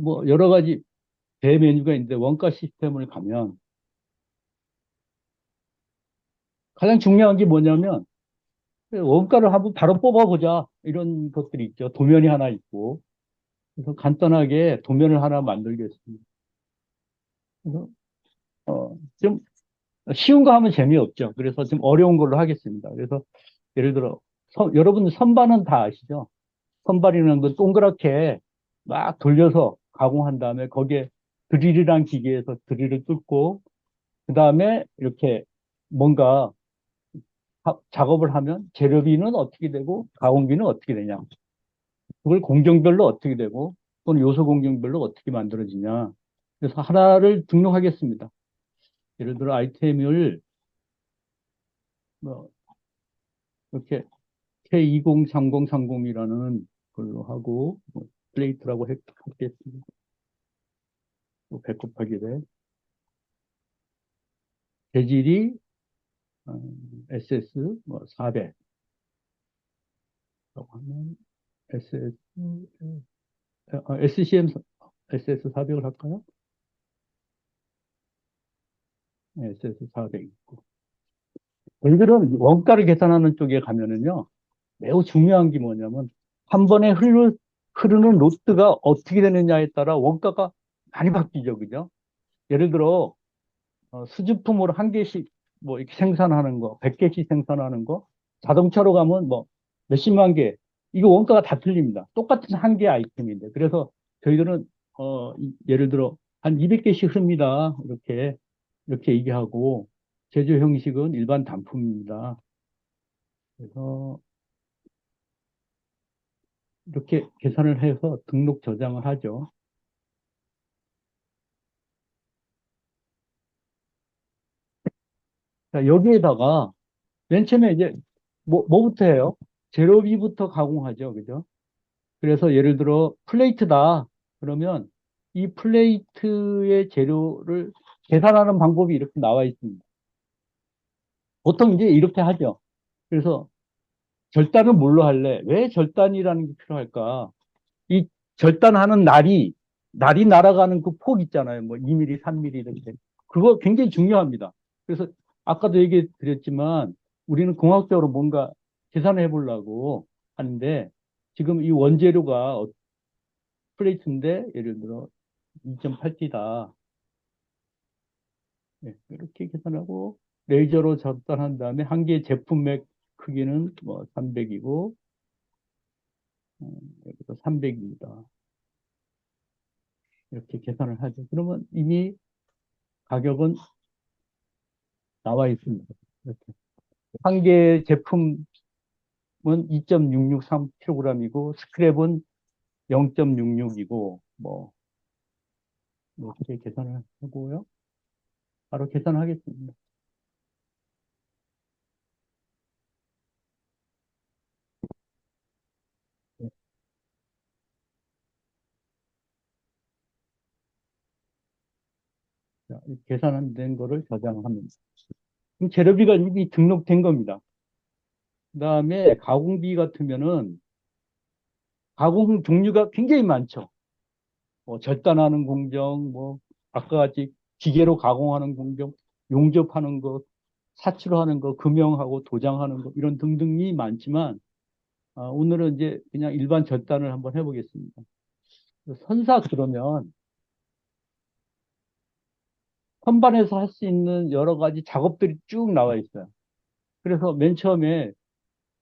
뭐 여러 가지 대메뉴가 있는데 원가 시스템을 가면 가장 중요한 게 뭐냐면 원가를 한번 바로 뽑아보자 이런 것들이 있죠. 도면이 하나 있고 그래서 간단하게 도면을 하나 만들겠습니다. 그래서 좀 쉬운 거 하면 재미없죠. 그래서 좀 어려운 걸로 하겠습니다. 그래서 예를 들어 여러분 선반은 다 아시죠? 선반이라는 건 동그랗게 막 돌려서 가공한 다음에 거기에 드릴이란 기계에서 드릴을 뚫고 그 다음에 이렇게 뭔가 작업을 하면 재료비는 어떻게 되고 가공비는 어떻게 되냐. 그걸 공정별로 어떻게 되고 또는 요소 공정별로 어떻게 만들어지냐. 그래서 하나를 등록하겠습니다. 예를 들어 아이템을 뭐 이렇게 K203030이라는 걸로 하고 뭐 플레이트라고 했겠습니다. 뭐 100 곱하기 100. 재질이 SS 뭐 400라고 하면 SS SCM SS 400을 할까요? 네, SS 400 있고. 저희들은 원가를 계산하는 쪽에 가면은요, 매우 중요한 게 뭐냐면, 한 번에 흐르는 로트가 어떻게 되느냐에 따라 원가가 많이 바뀌죠, 그죠? 예를 들어, 수집품으로 한 개씩 뭐 이렇게 생산하는 거, 100개씩 생산하는 거, 자동차로 가면 뭐 몇십만 개, 이거 원가가 다 틀립니다. 똑같은 한 개 아이템인데. 그래서 저희들은, 예를 들어, 한 200개씩 흡니다. 이렇게 얘기하고, 제조 형식은 일반 단품입니다. 그래서 이렇게 계산을 해서 등록 저장을 하죠. 자, 여기에다가 맨 처음에 이제 뭐부터 해요? 재료비부터 가공하죠. 그죠? 그래서 예를 들어 플레이트다. 그러면 이 플레이트의 재료를 계산하는 방법이 이렇게 나와 있습니다. 보통 이제 이렇게 하죠. 그래서 절단은 뭘로 할래? 왜 절단이라는 게 필요할까? 이 절단하는 날이 날아가는 그 폭 있잖아요. 뭐 2mm, 3mm 이렇게. 그거 굉장히 중요합니다. 그래서 아까도 얘기 드렸지만 우리는 공학적으로 뭔가 계산해 보려고 하는데 지금 이 원재료가 플레이트인데 예를 들어 2.8T다. 이렇게 계산하고 레이저로 절단한 다음에 한 개의 제품의 크기는 뭐 300이고 여기서 300입니다. 이렇게 계산을 하죠. 그러면 이미 가격은 나와 있습니다. 이렇게. 한 개의 제품은 2.663kg이고 스크랩은 0.66이고 뭐 이렇게 계산을 하고요. 바로 계산하겠습니다. 네. 자, 이 계산된 거를 저장합니다. 그럼 재료비가 이미 등록된 겁니다. 그다음에 가공비 같으면은 가공 종류가 굉장히 많죠. 뭐 절단하는 공정, 뭐 아까 같이 기계로 가공하는 공정, 용접하는 거, 사치로 하는 거, 금형하고 도장하는 거 이런 등등이 많지만 오늘은 이제 그냥 일반 절단을 한번 해보겠습니다. 선사 그러면 선반에서 할 수 있는 여러 가지 작업들이 쭉 나와 있어요. 그래서 맨 처음에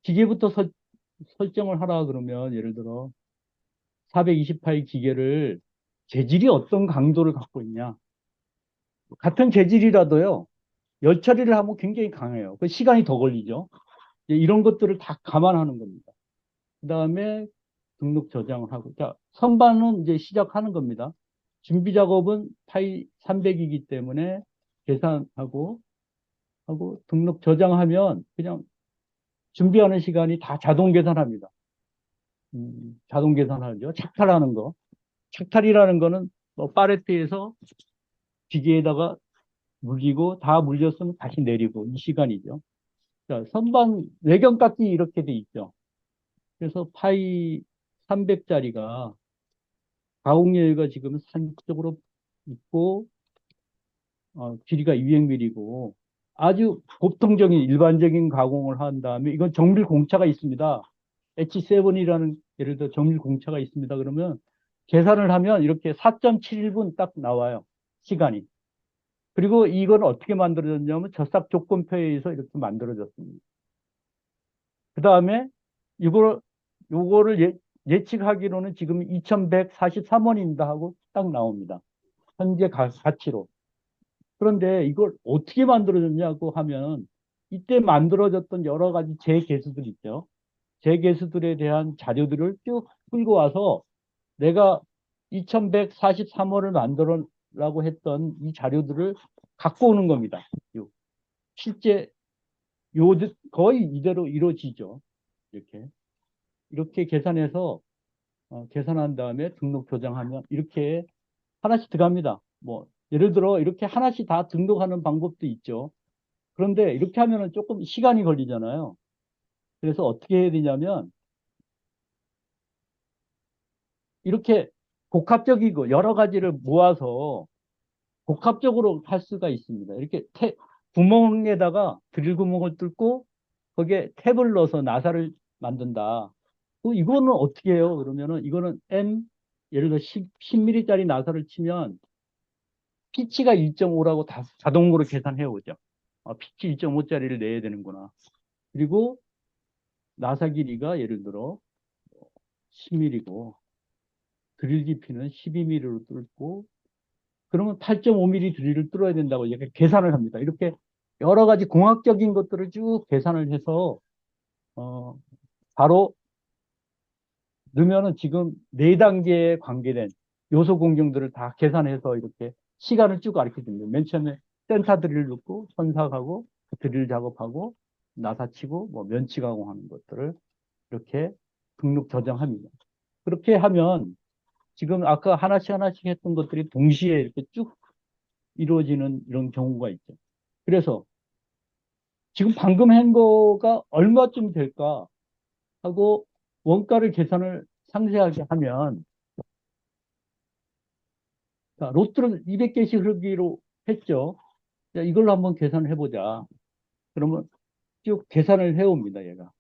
기계부터 설정을 하라 그러면 예를 들어 420파이 기계를 재질이 어떤 강도를 갖고 있냐. 같은 재질이라도요. 열 처리를 하면 굉장히 강해요. 그 시간이 더 걸리죠. 이런 것들을 다 감안하는 겁니다. 그 다음에 등록 저장을 하고. 자, 선반은 이제 시작하는 겁니다. 준비 작업은 파이 300이기 때문에 계산하고, 등록 저장하면 그냥 준비하는 시간이 다 자동 계산합니다. 자동 계산하죠. 착탈하는 거. 착탈이라는 거는 뭐 팔레트에서 기계에다가 물리고 다 물렸으면 다시 내리고 이 시간이죠. 자, 선반 외경 깎기 이렇게 돼 있죠. 그래서 파이 300짜리가 가공여유가 지금 산 쪽으로 있고, 길이가 200mm고, 아주 보통적인 일반적인 가공을 한 다음에, 이건 정밀 공차가 있습니다. H7이라는, 예를 들어 정밀 공차가 있습니다. 그러면 계산을 하면 이렇게 4.71분 딱 나와요. 시간이. 그리고 이건 어떻게 만들어졌냐면 저싹 조건표에 의해서 이렇게 만들어졌습니다. 그 다음에 요거를 예측하기로는 지금 2143원입니다 하고 딱 나옵니다. 현재 가치로. 그런데 이걸 어떻게 만들어졌냐고 하면 이때 만들어졌던 여러 가지 재계수들 있죠. 재계수들에 대한 자료들을 쭉 끌고 와서 내가 2143호를 만들어라고 했던 이 자료들을 갖고 오는 겁니다. 실제 거의 이대로 이루어지죠. 이렇게. 이렇게 계산해서 계산한 다음에 등록 조정하면 이렇게 하나씩 들어갑니다. 뭐 예를 들어 이렇게 하나씩 다 등록하는 방법도 있죠. 그런데 이렇게 하면은 조금 시간이 걸리잖아요. 그래서 어떻게 해야 되냐면 이렇게 복합적이고 여러 가지를 모아서 복합적으로 할 수가 있습니다. 이렇게 구멍에다가 드릴 구멍을 뚫고 거기에 탭을 넣어서 나사를 만든다. 이거는 어떻게 해요? 그러면은 이거는 예를 들어 10mm짜리 나사를 치면 피치가 1.5라고 자동으로 계산해 오죠. 피치 1.5짜리를 내야 되는구나. 그리고 나사 길이가 예를 들어 10mm고 드릴 깊이는 12mm로 뚫고 그러면 8.5mm 드릴을 뚫어야 된다고 이렇게 계산을 합니다. 이렇게 여러 가지 공학적인 것들을 쭉 계산을 해서 어, 바로 넣으면은 지금 네 단계에 관계된 요소 공정들을 다 계산해서 이렇게 시간을 쭉 알게 됩니다. 맨 처음에 센터 드릴 넣고 선삭하고 드릴 작업하고 나사치고 뭐 면치 가공하는 것들을 이렇게 등록 저장합니다. 그렇게 하면 지금 아까 하나씩 하나씩 했던 것들이 동시에 이렇게 쭉 이루어지는 이런 경우가 있죠. 그래서 지금 방금 한 거가 얼마쯤 될까 하고 원가를 계산을 상세하게 하면 자, 로또를 200개씩 흐르기로 했죠. 자, 이걸로 한번 계산을 해보자. 그러면 쭉 계산을 해옵니다, 얘가.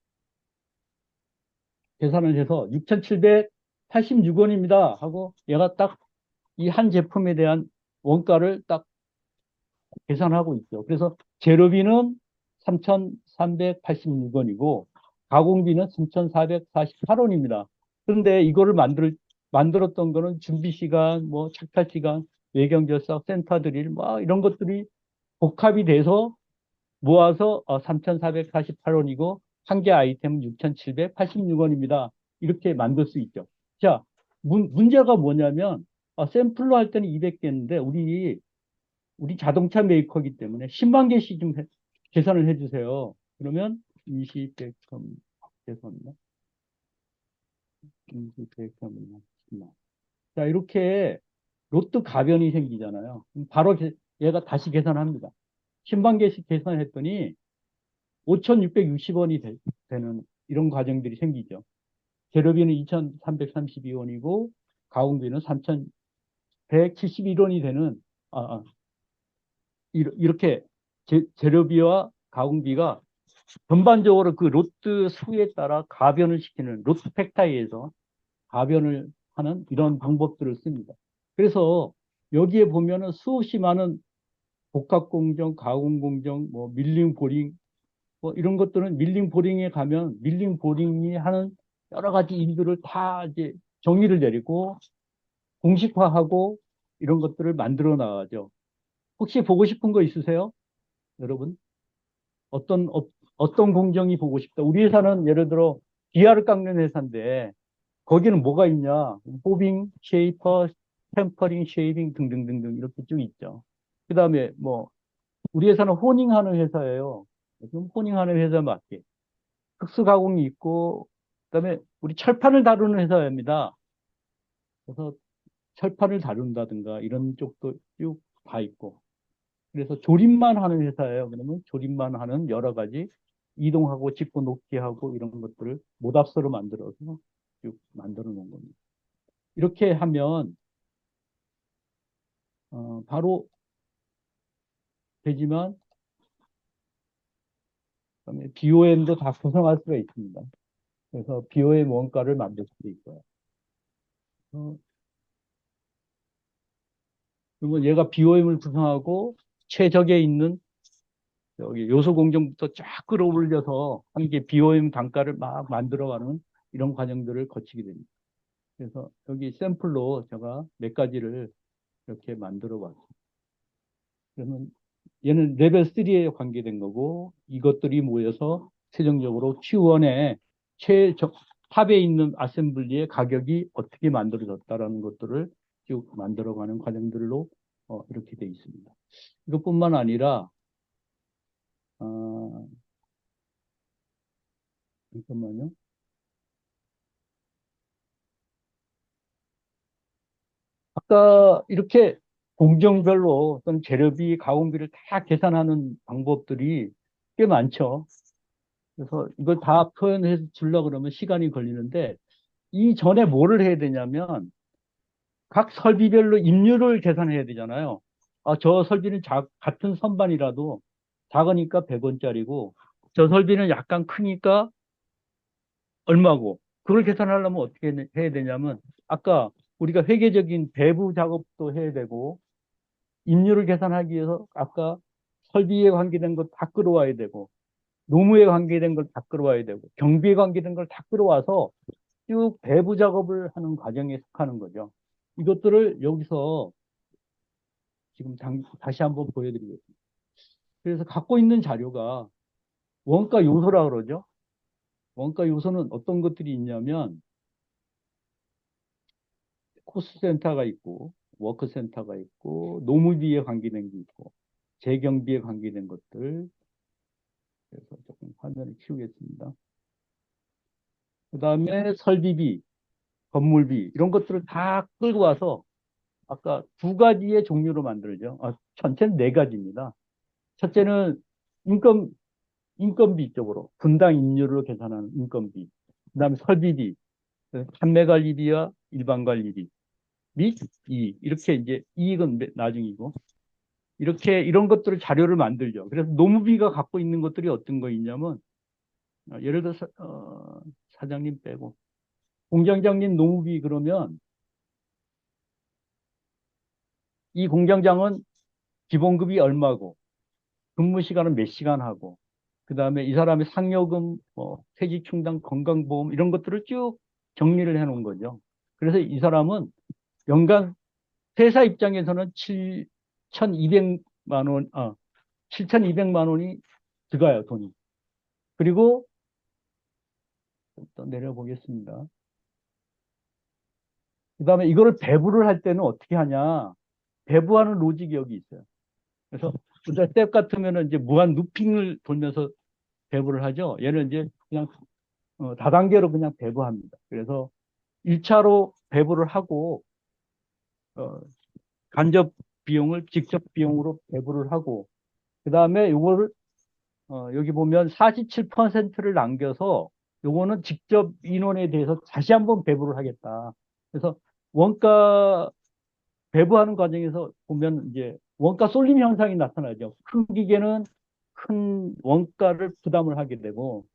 계산을 해서 6,786원입니다 하고 얘가 딱 이 한 제품에 대한 원가를 딱 계산하고 있죠. 그래서 재료비는 3,386원이고 가공비는 3,448원입니다. 그런데 이거를 만들었던 거는 준비 시간, 뭐 착탈 시간, 외경절삭, 센터 드릴, 뭐 이런 것들이 복합이 돼서 모아서 3,448원이고 한 개 아이템은 6,786원입니다. 이렇게 만들 수 있죠. 자, 문제가 뭐냐면 샘플로 할 때는 200개인데 우리 자동차 메이커이기 때문에 10만 개씩 좀 계산을 해주세요. 그러면 20, 100, 죄송합니다. 20, 100, 10만. 자, 이렇게 로또 가변이 생기잖아요. 그럼 바로 얘가 다시 계산합니다. 10만 개씩 계산했더니 5,660원이 되는 이런 과정들이 생기죠. 재료비는 2,332원이고 가공비는 3,171원이 되는 아, 아, 이렇게 재료비와 가공비가 전반적으로 그 로트 수에 따라 가변을 시키는 로트 팩타이에서 가변을 하는 이런 방법들을 씁니다. 그래서 여기에 보면은 수없이 많은 복합 공정, 가공 공정, 뭐 밀링 보링 뭐 이런 것들은 밀링 보링에 가면 밀링 보링이 하는 여러 가지 일들을 다 이제 정의를 내리고 공식화하고 이런 것들을 만들어 나가죠. 혹시 보고 싶은 거 있으세요? 여러분? 어떤 공정이 보고 싶다. 우리 회사는 예를 들어 기아를 깎는 회사인데 거기는 뭐가 있냐? 호빙, 쉐이퍼, 템퍼링, 쉐이빙 등등등등 이렇게 쭉 있죠. 그 다음에 뭐 우리 회사는 호닝하는 회사예요. 그럼 호닝하는 회사 맞게 특수 가공이 있고 그다음에 우리 철판을 다루는 회사입니다. 그래서 철판을 다룬다든가 이런 쪽도 쭉 다 있고 그래서 조립만 하는 회사예요. 그러면 조립만 하는 여러 가지 이동하고 짚고 놓기 하고 이런 것들을 모답서로 만들어서 쭉 만들어 놓은 겁니다. 이렇게 하면 바로 되지만 그다음에 BOM도 다 구성할 수가 있습니다. 그래서 BOM 원가를 만들 수도 있고요. 어, 그러면 얘가 BOM을 구성하고 최적에 있는 여기 요소 공정부터 쫙 끌어올려서 한 개 BOM 단가를 막 만들어가는 이런 과정들을 거치게 됩니다. 그래서 여기 샘플로 제가 몇 가지를 이렇게 만들어 봤습니다. 그러면 얘는 레벨 3에 관계된 거고 이것들이 모여서 최종적으로 Q1에 탑에 있는 아셈블리의 가격이 어떻게 만들어졌다라는 것들을 쭉 만들어가는 과정들로 이렇게 돼 있습니다. 이것뿐만 아니라 어, 잠깐만요. 아까 이렇게 공정별로 어떤 재료비, 가공비를 다 계산하는 방법들이 꽤 많죠. 그래서 이걸 다 표현해서 주려고 그러면 시간이 걸리는데 이 전에 뭐를 해야 되냐면 각 설비별로 임률을 계산해야 되잖아요. 아, 저 설비는 같은 선반이라도 작으니까 100원짜리고 저 설비는 약간 크니까 얼마고 그걸 계산하려면 어떻게 해야 되냐면 아까 우리가 회계적인 배부 작업도 해야 되고 임률을 계산하기 위해서 아까 설비에 관계된 것 다 끌어와야 되고 노무에 관계된 걸 다 끌어와야 되고 경비에 관계된 걸 다 끌어와서 쭉 배부 작업을 하는 과정에 속하는 거죠. 이것들을 여기서 지금 다시 한번 보여드리겠습니다. 그래서 갖고 있는 자료가 원가 요소라 그러죠. 원가 요소는 어떤 것들이 있냐면 코스트 센터가 있고 워크 센터가 있고 노무비에 관계된 게 있고 재경비에 관계된 것들. 그래서 조금 화면을 키우겠습니다. 그 다음에 설비비, 건물비 이런 것들을 다 끌고 와서 아까 두 가지의 종류로 만들죠. 전체는 네 가지입니다. 첫째는 인건 인건비 쪽으로 분당 인율로 계산하는 인건비, 그다음에 설비비, 판매 관리비와 일반 관리비 및 이렇게 이제 이익은 나중이고 이렇게 이런 것들을 자료를 만들죠. 그래서 노무비가 갖고 있는 것들이 어떤 거 있냐면 예를 들어서 사장님 빼고 공장장님 노무비 그러면 이 공장장은 기본급이 얼마고 근무 시간은 몇 시간 하고 그다음에 이 사람의 상여금, 뭐 퇴직 충당, 건강보험 이런 것들을 쭉 정리를 해 놓은 거죠. 그래서 이 사람은 연간 회사 입장에서는 7,200만 원, 7,200만 원이 들어가요, 돈이. 그리고 또 내려보겠습니다. 그다음에 이거를 배부를 할 때는 어떻게 하냐? 배부하는 로직이 여기 있어요. 그래서 우리가 스텝 같으면은 이제 무한 루핑을 돌면서 배부를 하죠. 얘는 이제 그냥 다단계로 그냥 배부합니다. 그래서 1차로 배부를 하고 어, 간접 비용을 직접 비용으로 배부를 하고 그 다음에 요거를 여기 보면 47%를 남겨서 요거는 직접 인원에 대해서 다시 한번 배부를 하겠다. 그래서 원가 배부하는 과정에서 보면 이제 원가 쏠림 현상이 나타나죠. 큰 기계는 큰 원가를 부담을 하게 되고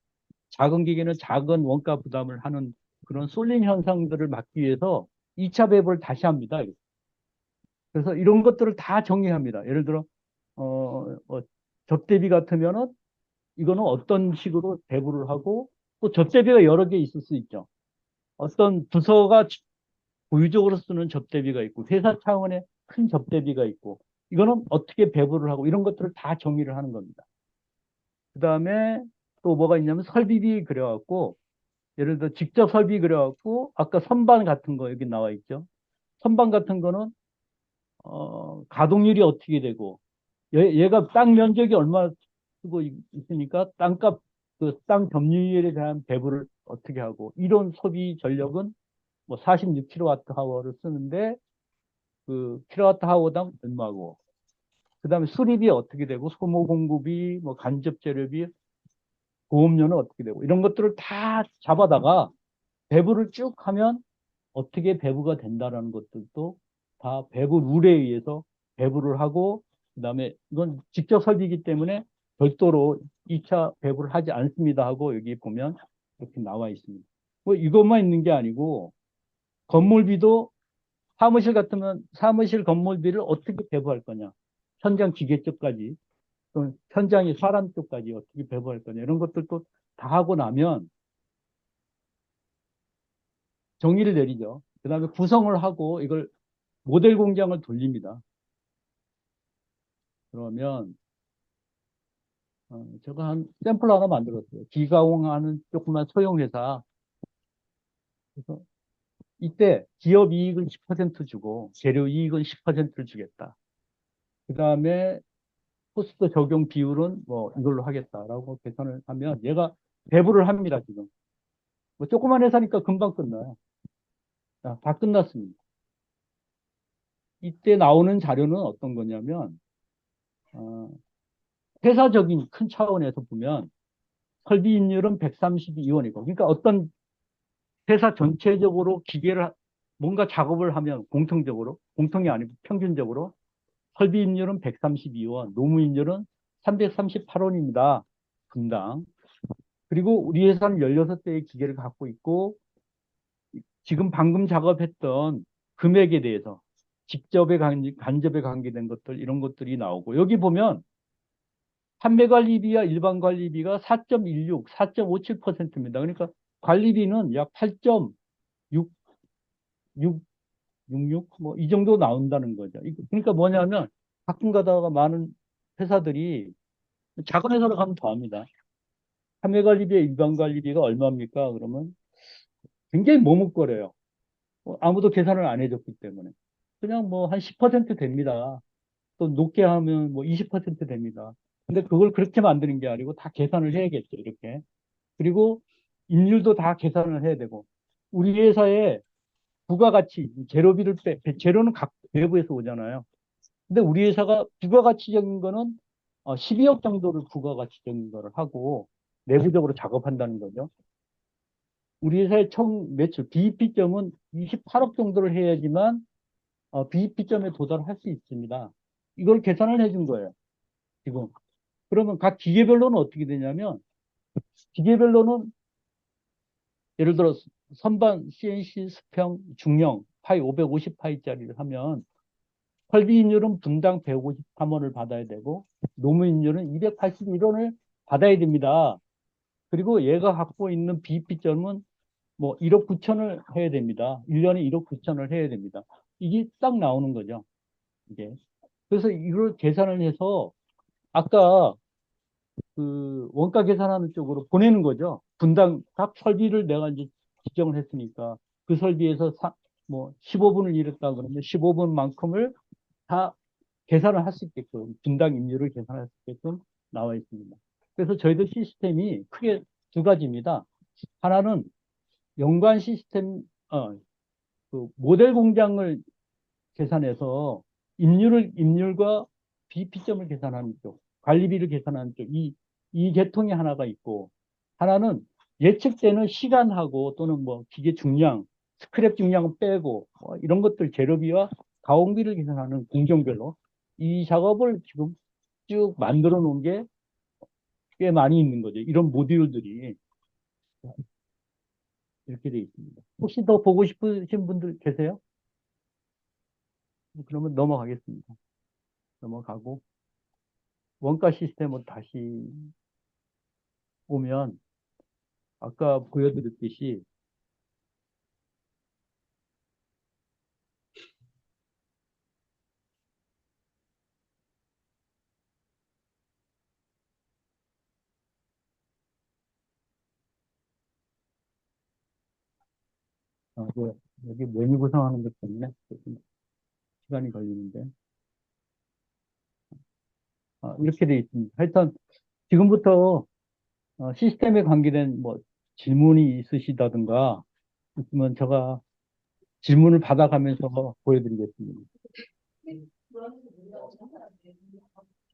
작은 기계는 작은 원가 부담을 하는 그런 쏠림 현상들을 막기 위해서 2차 배부를 다시 합니다. 그래서 이런 것들을 다 정리합니다. 예를 들어 접대비 같으면은 이거는 어떤 식으로 배부를 하고 또 접대비가 여러 개 있을 수 있죠. 어떤 부서가 고유적으로 쓰는 접대비가 있고 회사 차원의 큰 접대비가 있고 이거는 어떻게 배부를 하고 이런 것들을 다 정리를 하는 겁니다. 그 다음에 또 뭐가 있냐면 설비비 그려갖고 예를 들어 직접 설비 그려갖고 아까 선반 같은 거 여기 나와 있죠. 선반 같은 거는 가동률이 어떻게 되고 얘가 땅 면적이 얼마 쓰고 있으니까 땅값 그 땅 점유율에 대한 배분을 어떻게 하고 이런 소비 전력은 뭐 46kWh를 쓰는데 그 킬로와트하워당 얼마고 그다음에 수리비 어떻게 되고 소모 공급이 뭐 간접 재료비 보험료는 어떻게 되고 이런 것들을 다 잡아다가 배분을 쭉 하면 어떻게 배부가 된다라는 것들도 다 배부 룰에 의해서 배부를 하고, 그다음에 이건 직접 설비이기 때문에 별도로 2차 배부를 하지 않습니다 하고 여기 보면 이렇게 나와 있습니다. 뭐 이것만 있는 게 아니고 건물비도 사무실 같으면 사무실 건물비를 어떻게 배부할 거냐, 현장 기계 쪽까지 또 현장의 사람 쪽까지 어떻게 배부할 거냐, 이런 것들도 다 하고 나면 정의를 내리죠. 그 다음에 구성을 하고 이걸 모델 공장을 돌립니다. 그러면 제가 한 샘플 하나 만들었어요. 기가공하는 조그만 소형 회사. 그래서 이때 기업 이익은 10% 주고 재료 이익은 10%를 주겠다. 그 다음에 코스트 적용 비율은 뭐 이걸로 하겠다라고 계산을 하면 얘가 배부를 합니다, 지금. 뭐 조그만 회사니까 금방 끝나요. 자, 다 끝났습니다. 이때 나오는 자료는 어떤 거냐면, 어, 회사적인 큰 차원에서 보면 설비인율은 132원이고, 그러니까 어떤 회사 전체적으로 기계를 뭔가 작업을 하면 공통적으로, 공통이 아니고 평균적으로 설비인율은 132원, 노무인율은 338원입니다. 분당. 그리고 우리 회사는 16대의 기계를 갖고 있고 지금 방금 작업했던 금액에 대해서 직접에 간접에 관계된 것들, 이런 것들이 나오고, 여기 보면 판매 관리비와 일반 관리비가 4.16, 4.57%입니다. 그러니까 관리비는 약 8.6, 66, 뭐 이 정도 나온다는 거죠. 그러니까 뭐냐면 가끔 가다가 많은 회사들이 작은 회사로 가면 더합니다. 판매 관리비와 일반 관리비가 얼마입니까? 그러면 굉장히 머뭇거려요. 아무도 계산을 안 해줬기 때문에. 그냥 뭐 한 10% 됩니다. 또 높게 하면 뭐 20% 됩니다. 근데 그걸 그렇게 만드는 게 아니고 다 계산을 해야겠죠, 이렇게. 그리고 인율도 다 계산을 해야 되고. 우리 회사에 부가가치, 재료비를 재료는 각 외부에서 오잖아요. 근데 우리 회사가 부가가치적인 거는 12억 정도를 부가가치적인 거를 하고 내부적으로 작업한다는 거죠. 우리 회사의 총 매출, BEP점은 28억 정도를 해야지만 BEP점에 도달할 수 있습니다. 이걸 계산을 해준 거예요, 지금. 그러면 각 기계별로는 어떻게 되냐면, 기계별로는 예를 들어 선반 CNC 수평 중형 파이 550파이짜리를 하면 설비인율은 분당 153원을 받아야 되고 노무인율은 281원을 받아야 됩니다. 그리고 얘가 갖고 있는 BP점은 뭐 1억 9천을 해야 됩니다. 1년에 1억 9천을 해야 됩니다. 이게 딱 나오는 거죠, 이게. 그래서 이걸 계산을 해서 아까 그 원가 계산하는 쪽으로 보내는 거죠. 분당 각 설비를 내가 이제 지정을 했으니까 그 설비에서 뭐 15분을 일했다 그러면 15분만큼을 다 계산을 할 수 있게끔 분당 임료를 계산할 수 있게끔 나와 있습니다. 그래서 저희들 시스템이 크게 두 가지입니다. 하나는 연관 시스템, 그 모델 공장을 계산해서 임률과 비피점을 계산하는 쪽, 관리비를 계산하는 쪽, 이 계통이 하나가 있고, 하나는 예측되는 시간하고 또는 뭐 기계 중량, 스크랩 중량은 빼고 이런 것들 재료비와 가공비를 계산하는 공정별로 이 작업을 지금 쭉 만들어 놓은 게 꽤 많이 있는 거죠. 이런 모듈들이 이렇게 되어 있습니다. 혹시 더 보고 싶으신 분들 계세요? 그러면 넘어가겠습니다. 넘어가고 원가 시스템으로 다시 오면 아까 보여드렸듯이 여기 메뉴 구성하는 것 때문에 조금 시간이 걸리는데 이렇게 되어 있습니다. 하여튼 지금부터 시스템에 관계된 뭐 질문이 있으시다든가 있으면 제가 질문을 받아가면서 보여드리겠습니다.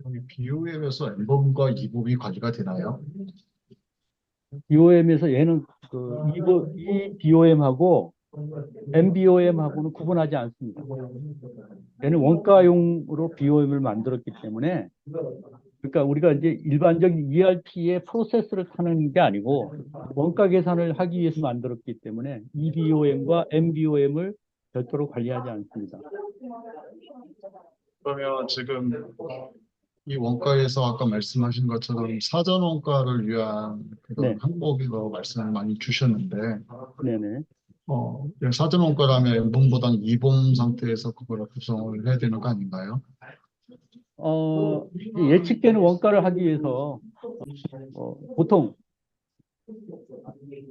여기 BOM에서 앨범과 이북이 관리가 되나요? BOM에서 얘는 그 이 BOM하고 MBOM하고는 구분하지 않습니다. 얘는 원가용으로 BOM을 만들었기 때문에, 그러니까 우리가 이제 일반적인 ERP의 프로세스를 타는 게 아니고 원가 계산을 하기 위해서 만들었기 때문에 EBOM과 MBOM을 별도로 관리하지 않습니다. 그러면 지금 이 원가에서 아까 말씀하신 것처럼 사전 원가를 위한 그런 네, 항목으로 말씀을 많이 주셨는데, 네네. 예, 사전 원가라면 N봉보다는 이봉 상태에서 그걸 구성을 해야 되는 거 아닌가요? 이제 예측되는 원가를 하기 위해서 보통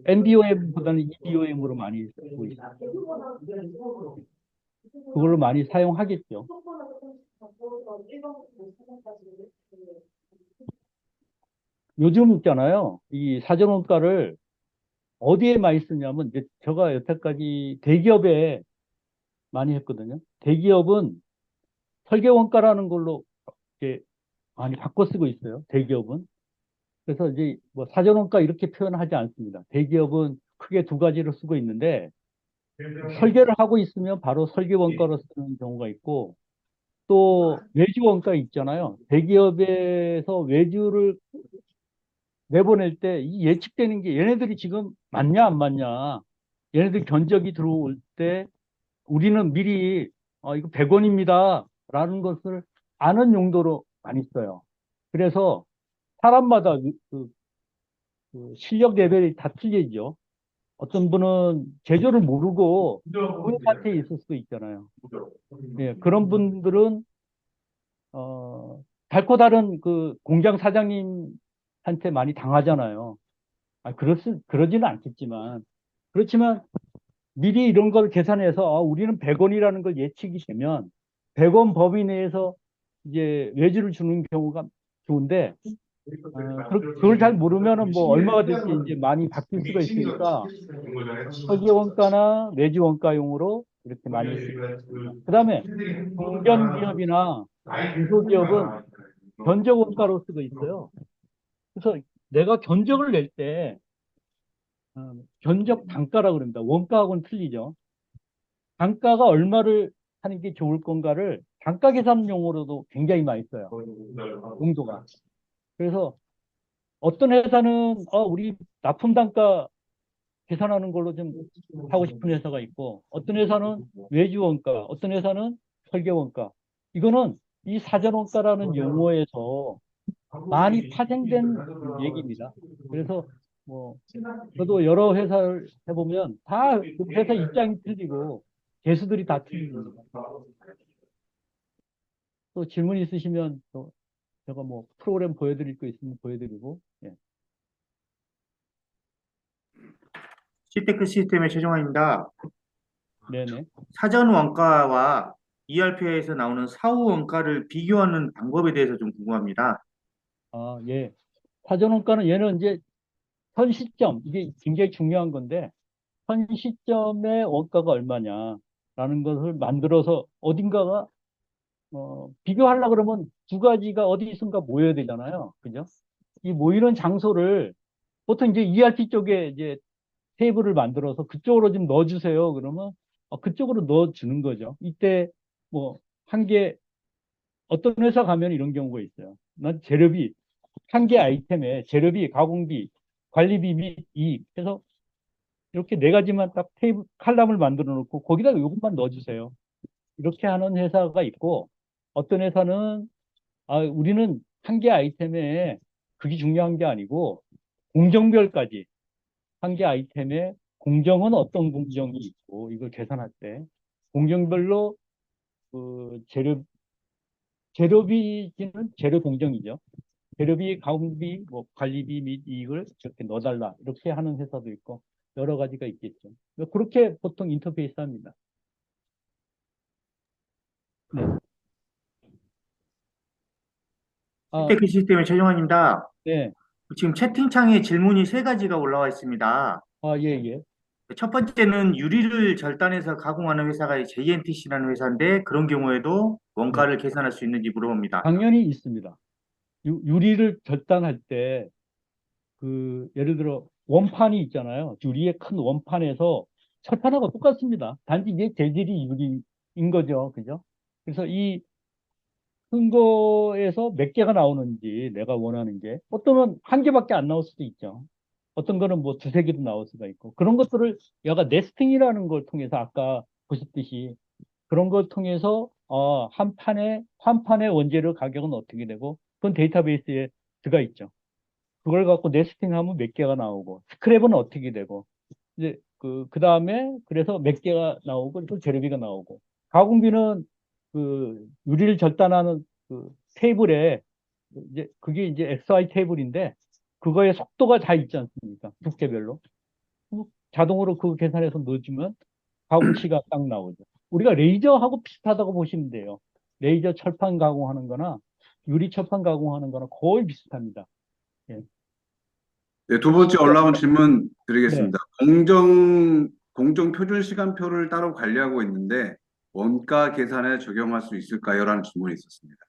MBOM보다는 EBOM으로 많이 쓰고 있어요. 그걸로 많이 사용하겠죠. 요즘 있잖아요. 이 사전 원가를 어디에 많이 쓰냐면, 이제 제가 여태까지 대기업에 많이 했거든요. 대기업은 설계 원가라는 걸로 이렇게 많이 바꿔 쓰고 있어요. 대기업은. 그래서 이제 뭐 사전 원가 이렇게 표현하지 않습니다. 대기업은 크게 두 가지로 쓰고 있는데, 설계를 하고 있으면 바로 설계 원가로 쓰는 경우가 있고, 또 외주 원가 있잖아요. 대기업에서 외주를 내보낼 때 이 예측되는 게 얘네들이 지금 맞냐 안 맞냐, 얘네들 견적이 들어올 때 우리는 미리 이거 100원입니다 라는 것을 아는 용도로 많이 써요. 그래서 사람마다 그 실력 레벨이 다 틀리죠. 어떤 분은 제조를 모르고 고용 상태에 있을 수도 있잖아요. 예, 그런 분들은 달고 다른 그 공장 사장님한테 많이 당하잖아요. 그러지는 않겠지만, 그렇지만 미리 이런 걸 계산해서 우리는 100원이라는 걸 예측이 되면 100원 범위 내에서 이제 외주를 주는 경우가 좋은데, 그걸 잘 모르면은 뭐 얼마가 될지 이제 많이 바뀔 수가 있으니까 설계 원가나 외주 원가용으로 이렇게 많이 쓰고 있습니다. 그다음에 중견기업이나 중소기업은 견적 원가로 쓰고 있어요. 그래서 내가 견적을 낼 때 견적 단가라고 그럽니다. 원가하고는 틀리죠. 단가가 얼마를 하는 게 좋을 건가를 단가 계산 용어로도 굉장히 많이 써요. 용도가. 그래서 어떤 회사는 우리 납품 단가 계산하는 걸로 좀 하고 싶은 회사가 있고, 어떤 회사는 외주 원가, 어떤 회사는 설계 원가. 이거는 이 사전 원가라는 용어에서 많이 파생된 얘기입니다. 그래서 뭐 저도 여러 회사를 해보면 다 그 회사 입장이 틀리고 개수들이 다 틀립니다. 또 질문 있으시면 또 제가 뭐 프로그램 보여드릴 거 있으면 보여드리고. 예. 시테크 시스템의 최종화입니다. 네네. 사전 원가와 ERP에서 나오는 사후 원가를 비교하는 방법에 대해서 좀 궁금합니다. 예. 사전 원가는 얘는 이제 현 시점, 이게 굉장히 중요한 건데, 현 시점의 원가가 얼마냐라는 것을 만들어서 어딘가가 비교하려고 그러면 두 가지가 어디 있은가 모여야 되잖아요. 그죠? 이 모이는 장소를 보통 이제 ERP 쪽에 이제 테이블을 만들어서 그쪽으로 좀 넣어주세요. 그러면 그쪽으로 넣어주는 거죠. 이때 뭐 한 개, 어떤 회사 가면 이런 경우가 있어요. 난 재료비, 한 개 아이템에 재료비, 가공비, 관리비 및 이익 해서 이렇게 네 가지만 딱 테이블, 칼럼을 만들어 놓고 거기다가 이것만 넣어주세요. 이렇게 하는 회사가 있고, 어떤 회사는 우리는 한 개 아이템에 그게 중요한 게 아니고 공정별까지 한 개 아이템에 공정은 어떤 공정이 있고 이걸 계산할 때 공정별로 그 재료비는 재료 공정이죠. 재료비, 가공비, 뭐 관리비 및 이익을 이렇게 넣어달라 이렇게 하는 회사도 있고 여러 가지가 있겠죠. 그렇게 보통 인터페이스 합니다. 네. 아, 시테크 시스템의 최종화입니다. 네. 지금 채팅창에 질문이 세 가지가 올라와 있습니다. 예, 예. 첫 번째는 유리를 절단해서 가공하는 회사가 JNTC라는 회사인데 그런 경우에도 네. 원가를 계산할 수 있는지 물어봅니다. 당연히 있습니다. 유리를 절단할 때 예를 들어 원판이 있잖아요. 유리의 큰 원판에서 철판하고 똑같습니다. 단지 이게 재질이 유리인 거죠. 그죠? 그래서 이 큰 거에서 몇 개가 나오는지 내가 원하는 게 어떤 건 한 개밖에 안 나올 수도 있죠. 어떤 거는 뭐 두세 개도 나올 수가 있고 그런 것들을 얘가 네스팅이라는 걸 통해서 아까 보셨듯이 그런 걸 통해서 한 판의 원재료 가격은 어떻게 되고 그건 데이터베이스에 들어가 있죠. 그걸 갖고 네스팅하면 몇 개가 나오고 스크랩은 어떻게 되고 이제 그 다음에 그래서 몇 개가 나오고 또 재료비가 나오고 가공비는 그 유리를 절단하는 그 테이블에 이제 그게 이제 XY 테이블인데 그거의 속도가 다 있지 않습니까? 두께별로. 자동으로 그 계산해서 넣어주면 가공치가 딱 나오죠. 우리가 레이저하고 비슷하다고 보시면 돼요. 레이저 철판 가공하는 거나 유리 철판 가공하는 거나 거의 비슷합니다. 예. 네, 두 번째 올라온 질문 네, 드리겠습니다. 공정 표준 시간표를 따로 관리하고 있는데 원가 계산에 적용할 수 있을까요? 라는 질문이 있었습니다.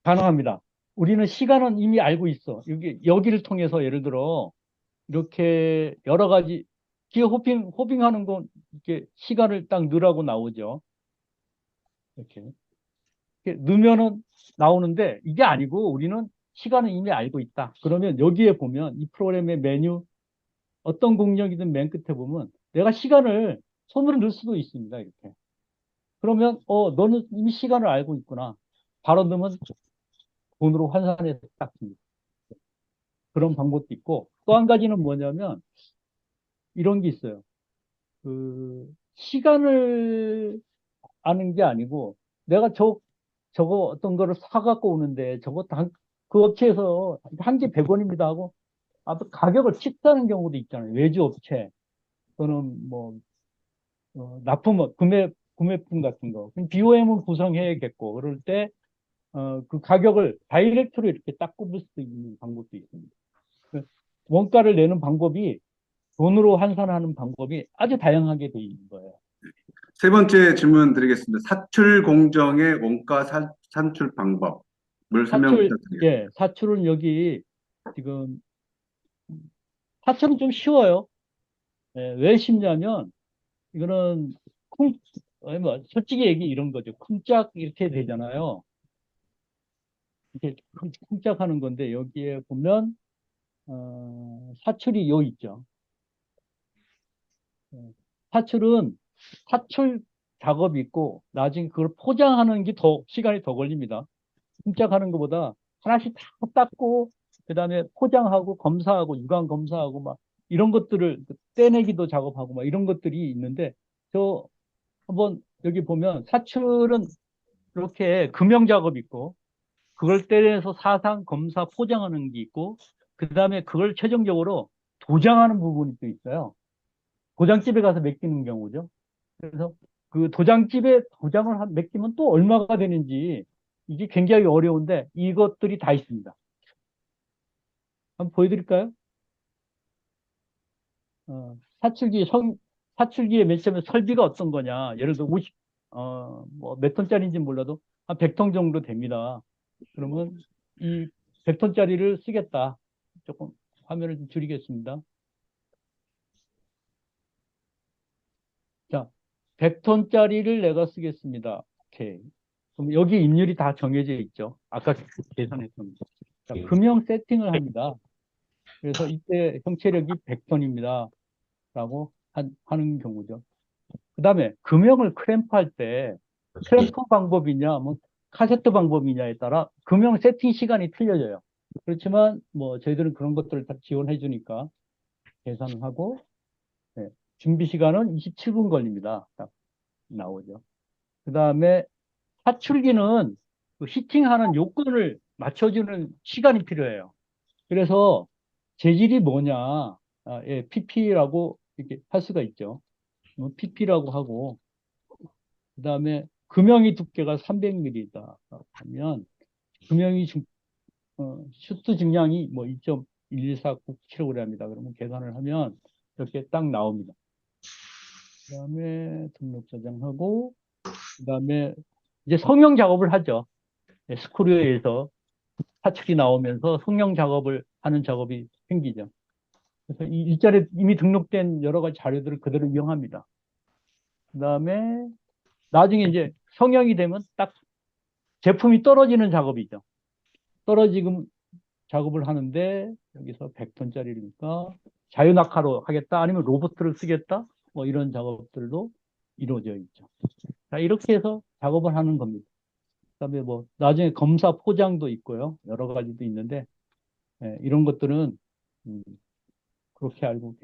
가능합니다. 우리는 시간은 이미 알고 있어. 여기를 통해서 예를 들어 이렇게 여러 가지 기어 호핑하는 건 이렇게 시간을 딱 넣으라고 나오죠. 이렇게 넣으면은 나오는데 이게 아니고 우리는 시간은 이미 알고 있다. 그러면 여기에 보면 이 프로그램의 메뉴 어떤 공력이든 맨 끝에 보면 내가 시간을 손으로 넣을 수도 있습니다. 이렇게. 그러면 너는 이미 시간을 알고 있구나. 바로 넣으면 돈으로 환산해서 딱 줍니다. 그런 방법도 있고 또 한 가지는 뭐냐면 이런 게 있어요. 그 시간을 아는 게 아니고 내가 저거 어떤 거를 사갖고 오는데 그 업체에서 한 개 100원입니다 하고 가격을 치다는 경우도 있잖아요. 외주 업체 또는 뭐 구매품 같은 거. 그럼 BOM은 구성해야겠고 그럴 때 그 가격을 다이렉트로 이렇게 딱 꼽을 수 있는 방법도 있습니다. 그 원가를 내는 방법이 돈으로 환산하는 방법이 아주 다양하게 돼 있는 거예요. 세 번째 질문 드리겠습니다. 사출 공정의 원가 산출 방법을 설명 부탁드리겠습니다. 사출은 여기 지금 사출은 좀 쉬워요. 왜 쉽냐면 이거는 뭐 솔직히 얘기 이런 거죠. 쿵짝 이렇게 되잖아요. 이렇게 쿵짝 하는 건데 여기에 보면 사출이 요 있죠. 어, 사출은 사출 작업이 있고 나중에 그걸 포장하는 게 더 시간이 더 걸립니다. 쿵짝하는 것보다 하나씩 다 닦고 그다음에 포장하고 검사하고 유관 검사하고 막 이런 것들을 떼내기도 작업하고 막 이런 것들이 있는데 저 한번 여기 보면 사출은 이렇게 금형 작업이 있고 그걸 떼내서 사상 검사 포장하는 게 있고 그다음에 그걸 최종적으로 도장하는 부분이 또 있어요. 도장집에 가서 맡기는 경우죠. 그래서 그 도장집에 도장을 맡기면 또 얼마가 되는지 이게 굉장히 어려운데 이것들이 다 있습니다. 한번 보여드릴까요? 어, 사출기 사출기의 맨 처음에 설비가 어떤 거냐. 예를 들어 뭐 몇 톤짜리인지 몰라도 한 100톤 정도 됩니다. 그러면 이 100톤짜리를 쓰겠다. 조금 화면을 좀 줄이겠습니다. 자, 100톤짜리를 내가 쓰겠습니다. 오케이. 그럼 여기 입률이 다 정해져 있죠. 아까 계산했던 거. 자, 금형 세팅을 합니다. 그래서 이때 형체력이 100톤입니다. 라고 하는 경우죠. 그 다음에 금형을 크램프할 때 크램프 방법이냐, 뭐 카세트 방법이냐에 따라 금형 세팅 시간이 틀려져요. 그렇지만 뭐 저희들은 그런 것들을 다 지원해 주니까 계산을 하고 네, 준비 시간은 27분 걸립니다. 딱 나오죠. 그 다음에 사출기는 그 히팅하는 요건을 맞춰주는 시간이 필요해요. 그래서 재질이 뭐냐, PP라고 이렇게 할 수가 있죠. PP라고 하고, 그 다음에 금형이 두께가 300mm다 하면, 금형이 슈트 중량이 뭐 2.1149kg입니다. 그러면 계산을 하면 이렇게 딱 나옵니다. 그 다음에 등록 저장하고, 그 다음에 이제 성형 작업을 하죠. 스크류에서 사출이 나오면서 성형 작업을 하는 작업이 생기죠. 그래서 이 일자리에 이미 등록된 여러 가지 자료들을 그대로 이용합니다. 그다음에 나중에 이제 성형이 되면 딱 제품이 떨어지는 작업이죠. 떨어지금 작업을 하는데 여기서 100톤짜리니까 자유낙하로 하겠다 아니면 로봇을 쓰겠다 뭐 이런 작업들도 이루어져 있죠. 자, 이렇게 해서 작업을 하는 겁니다. 그다음에 뭐 나중에 검사 포장도 있고요. 여러 가지도 있는데 이런 것들은 음, 그렇게 알고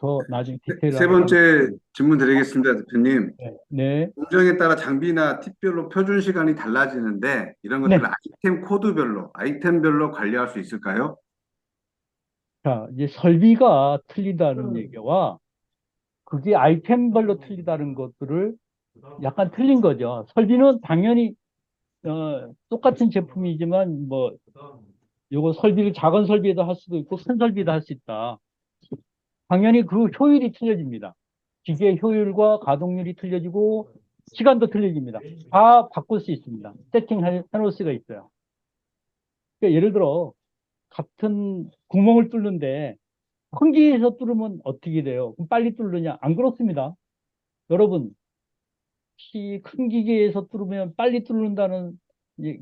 더 나중에 세 디테일하게 번째 질문 드리겠습니다, 대표님. 네. 공정에 따라 장비나 팁별로 표준 시간이 달라지는데 이런 네. 것들을 아이템 코드별로, 아이템별로 관리할 수 있을까요? 자, 이제 설비가 틀리다는 얘기와 그게 아이템별로 틀리다는 것들을 약간 틀린 거죠. 설비는 당연히 똑같은 제품이지만 뭐 요거 설비를 작은 설비에도 할 수도 있고 큰 설비도 할 수 있다. 당연히 그 효율이 틀려집니다. 기계 효율과 가동률이 틀려지고 시간도 틀려집니다. 다 바꿀 수 있습니다. 세팅해 놓을 수가 있어요. 그러니까 예를 들어 같은 구멍을 뚫는데 큰 기계에서 뚫으면 어떻게 돼요? 그럼 빨리 뚫느냐? 안 그렇습니다. 여러분, 혹시 큰 기계에서 뚫으면 빨리 뚫는다는 이제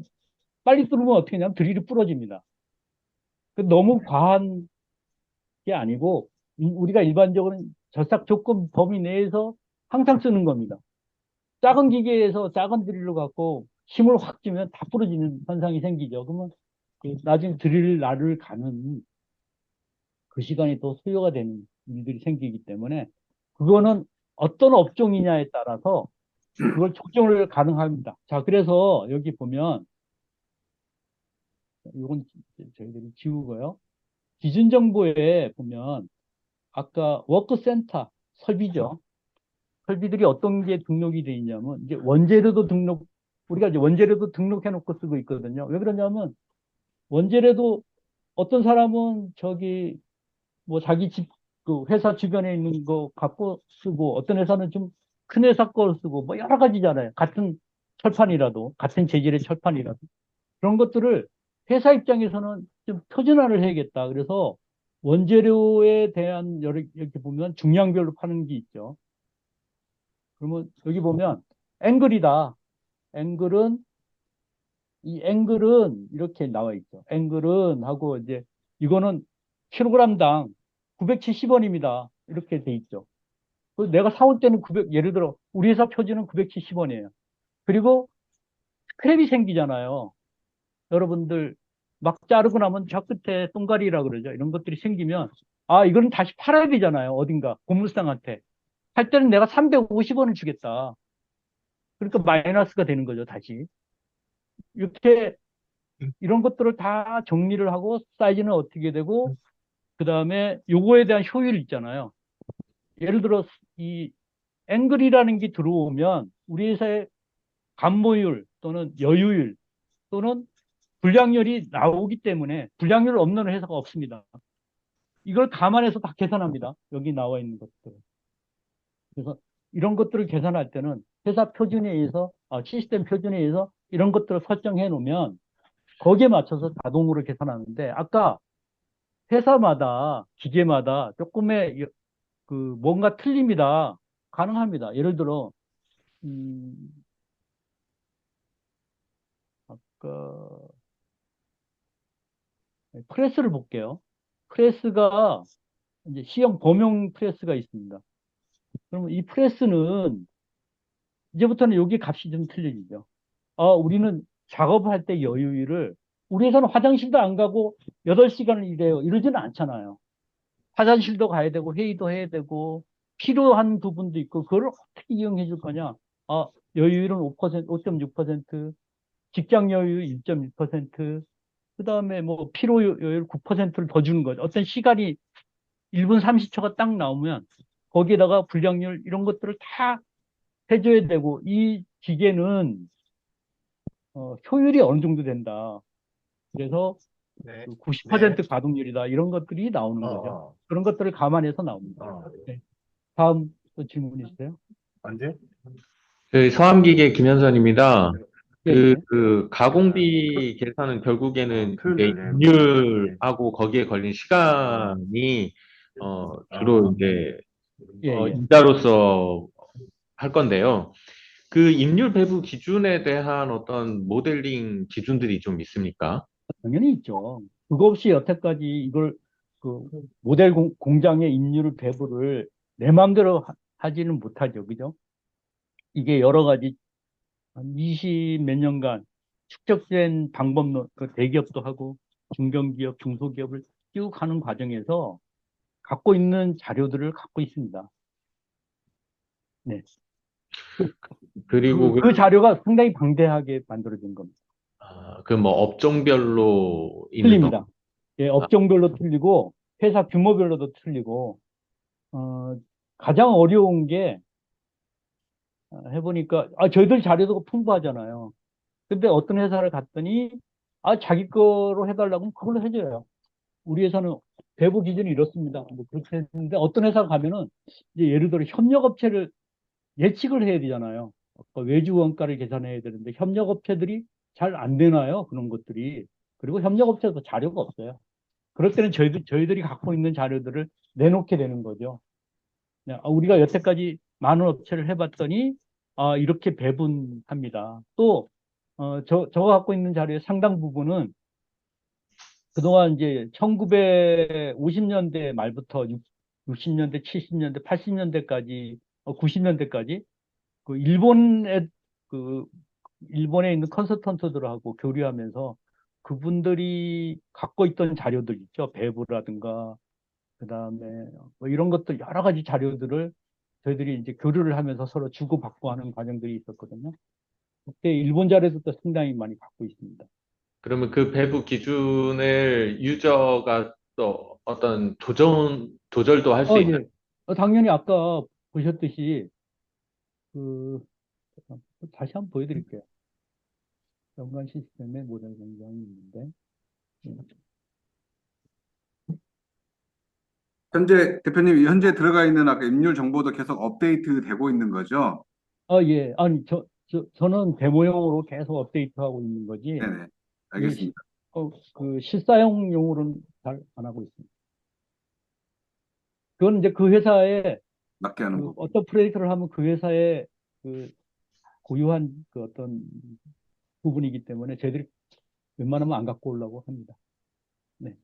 빨리 뚫으면 어떻게 하냐면 드릴이 부러집니다. 너무 과한 게 아니고 우리가 일반적으로 절삭 조건 범위 내에서 항상 쓰는 겁니다. 작은 기계에서 작은 드릴로 갖고 힘을 확 주면 다 부러지는 현상이 생기죠. 그러면 나중에 드릴 날을 가는 그 시간이 또 소요가 되는 일들이 생기기 때문에 그거는 어떤 업종이냐에 따라서 그걸 조정을 가능합니다. 자, 그래서 여기 보면 이건 저희들이 지우고요. 기준 정보에 보면 아까 워크센터 설비죠. 설비들이 어떤 게 등록이 돼 있냐면 이제 원재료도 등록 우리가 이제 원재료도 등록해 놓고 쓰고 있거든요. 왜 그러냐면 원재료도 어떤 사람은 저기 뭐 자기 집 그 회사 주변에 있는 거 갖고 쓰고 어떤 회사는 좀 큰 회사 걸 쓰고 뭐 여러 가지잖아요. 같은 철판이라도 같은 재질의 철판이라도 그런 것들을 회사 입장에서는 좀 표준화를 해야겠다. 그래서 원재료에 대한 이렇게 보면 중량별로 파는 게 있죠. 그러면 여기 보면 앵글이다. 앵글은 이 앵글은 이렇게 나와 있죠. 앵글은 하고 이제 이거는 킬로그램당 970원입니다. 이렇게 돼 있죠. 내가 사올 때는 900, 예를 들어 우리 회사 표준은 970원이에요. 그리고 스크랩이 생기잖아요. 여러분들 막 자르고 나면 저 끝에 똥가리라 그러죠. 이런 것들이 생기면 아, 이거는 다시 팔아야 되잖아요. 어딘가 고물상한테. 할 때는 내가 350원을 주겠다. 그러니까 마이너스가 되는 거죠, 다시. 이렇게 이런 것들을 다 정리를 하고 사이즈는 어떻게 되고 그다음에 요거에 대한 효율 있잖아요. 예를 들어 이 앵글이라는 게 들어오면 우리 회사의 감모율 또는 여유율 또는 불량률이 나오기 때문에 불량률 없는 회사가 없습니다. 이걸 감안해서 다 계산합니다. 여기 나와 있는 것들. 그래서 이런 것들을 계산할 때는 회사 표준에 의해서 시스템 표준에 의해서 이런 것들을 설정해 놓으면 거기에 맞춰서 자동으로 계산하는데 아까 회사마다 기계마다 조금의 그 뭔가 틀립니다. 가능합니다. 예를 들어 음, 아까 프레스를 볼게요. 프레스가 이제 C형 범용 프레스가 있습니다. 그러면 이 프레스는 이제부터는 여기 값이 좀 틀려지죠. 우리는 작업할 때 여유를 우리 회사는 화장실도 안 가고 8시간을 일해요. 이러지는 않잖아요. 화장실도 가야 되고 회의도 해야 되고 필요한 부분도 있고 그걸 어떻게 이용해 줄 거냐? 여유율은 5%, 5.6%, 직장 여유 1.1%, 그다음에 뭐 피로 여율 9%를 더 주는 거죠. 어떤 시간이 1분 30초가 딱 나오면 거기에다가 불량률 이런 것들을 다 해줘야 되고 이 기계는 효율이 어느 정도 된다. 그래서 네. 그 90% 가동률이다. 이런 것들이 나오는 거죠. 그런 것들을 감안해서 나옵니다. 네. 다음 또 질문 있어요? 언제? 그 서암기계 김현선입니다. 예, 예. 그 가공비 계산은 결국에는 이제 토요일에 인율하고 거기에 걸린 시간이 주로 이제 예, 예. 이자로서 할 건데요. 그 임률 배부 기준에 대한 어떤 모델링 기준들이 좀 있습니까? 당연히 있죠. 그거 없이 여태까지 이걸 그 모델 공장의 임률 배부를 내 마음대로 하지는 못하죠. 그죠? 이게 여러 가지 한 20 몇 년간 축적된 방법론, 그 대기업도 하고 중견기업, 중소기업을 쭉 하는 과정에서 갖고 있는 자료들을 갖고 있습니다. 네. 그리고 그 자료가 상당히 방대하게 만들어진 겁니다. 그 뭐 업종별로 있는 틀립니다. 예, 업종별로 틀리고 회사 규모별로도 틀리고 어, 가장 어려운 게 해보니까 저희들 자료도 풍부하잖아요. 근데 어떤 회사를 갔더니 자기 거로 해달라고 하면 그걸로 해줘요. 우리 회사는 배부 기준이 이렇습니다. 뭐 그렇게 했는데 어떤 회사 가면은 이제 예를 들어 협력업체를 예측을 해야 되잖아요. 외주 원가를 계산해야 되는데 협력업체들이 잘 안 되나요? 그런 것들이. 그리고 협력업체도 자료가 없어요. 그럴 때는 저희들이 갖고 있는 자료들을 내놓게 되는 거죠. 그냥, 우리가 여태까지 많은 업체를 해봤더니 이렇게 배분합니다. 또 저가 갖고 있는 자료의 상당 부분은 그동안 이제 1950년대 말부터 60년대, 70년대, 80년대까지, 90년대까지 그 그 일본에 있는 컨설턴트들하고 교류하면서 그분들이 갖고 있던 자료들 있죠. 배부라든가 그다음에 뭐 이런 것들 여러 가지 자료들을 저희들이 이제 교류를 하면서 서로 주고받고 하는 과정들이 있었거든요. 그때 일본 자료도 상당히 많이 갖고 있습니다. 그러면 그 배부 기준을 유저가 또 어떤 조절도 할 수 있는 예. 당연히 아까 보셨듯이 그 다시 한번 보여드릴게요. 연관 시스템의 모델 공장이 있는데 현재 대표님 현재 들어가 있는 아까 임률 정보도 계속 업데이트 되고 있는 거죠? 예. 아니 저는 데모용으로 계속 업데이트하고 있는 거지. 네네. 이게 알겠습니다. 그 실사용용으로는 잘 안 하고 있습니다. 그건 이제 그 회사에 맞게 하는 그 거. 어떤 프로젝트를 하면 그 회사의 그 고유한 그 어떤 부분이기 때문에 저희들이 웬만하면 안 갖고 오려고 합니다. 네.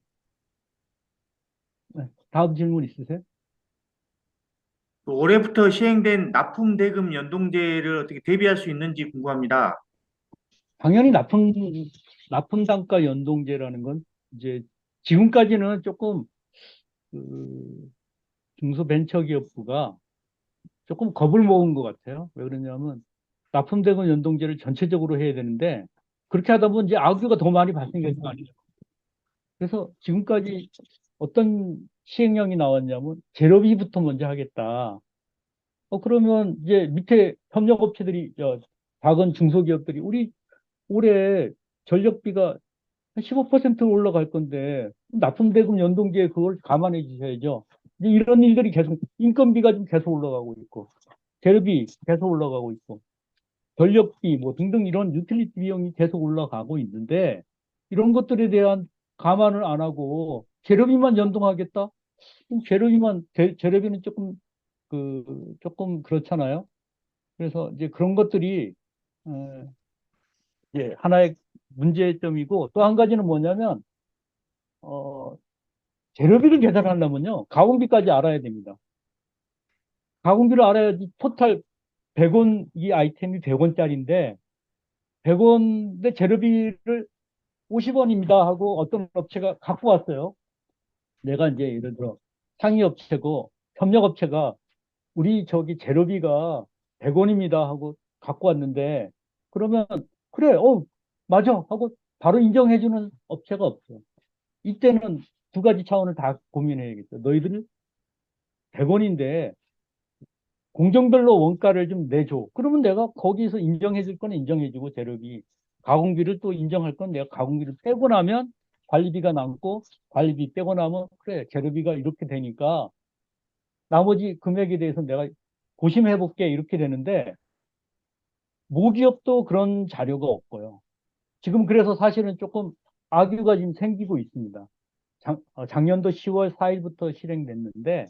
네. 다음 질문 있으세요? 또 올해부터 시행된 납품 대금 연동제를 어떻게 대비할 수 있는지 궁금합니다. 당연히 납품 단가 연동제라는 건 이제 지금까지는 조금 그 중소벤처기업부가 조금 겁을 먹은 것 같아요. 왜 그러냐면 납품대금 연동제를 전체적으로 해야 되는데 그렇게 하다 보면 이제 악유가 더 많이 발생될 거 아니에요. 그래서 지금까지 어떤 시행령이 나왔냐면 재료비부터 먼저 하겠다. 그러면 이제 밑에 협력업체들이 작은 중소기업들이 우리 올해 전력비가 한 15% 올라갈 건데 납품대금 연동제에 그걸 감안해 주셔야죠. 이제 이런 일들이 계속 인건비가 좀 계속 올라가고 있고 재료비 계속 올라가고 있고 전력비 뭐 등등 이런 유틸리티 비용이 계속 올라가고 있는데 이런 것들에 대한 감안을 안 하고 재료비만 연동하겠다? 그럼 재료비는 조금 그렇잖아요. 그래서 이제 그런 것들이 이제 하나의 문제점이고 또 한 가지는 뭐냐면 어, 재료비를 계산하려면요 가공비까지 알아야 됩니다. 가공비를 알아야지 토탈 100원 이 아이템이 100원짜리인데 100원인데 재료비를 50원입니다 하고 어떤 업체가 갖고 왔어요. 내가 이제 예를 들어 상위업체고 협력업체가 우리 저기 재료비가 100원입니다 하고 갖고 왔는데 그러면 그래 맞아 하고 바로 인정해주는 업체가 없어요. 이때는 두 가지 차원을 다 고민해야겠죠. 너희들 100원인데 공정별로 원가를 좀 내줘. 그러면 내가 거기서 인정해줄 건 인정해주고 재료비, 가공비를 또 인정할 건 내가 가공비를 빼고 나면 관리비가 남고 관리비 빼고 나면 그래 재료비가 이렇게 되니까 나머지 금액에 대해서 내가 고심해 볼게 이렇게 되는데 모기업도 그런 자료가 없고요. 지금 그래서 사실은 조금 악유가 지금 생기고 있습니다. 작년도 10월 4일부터 실행됐는데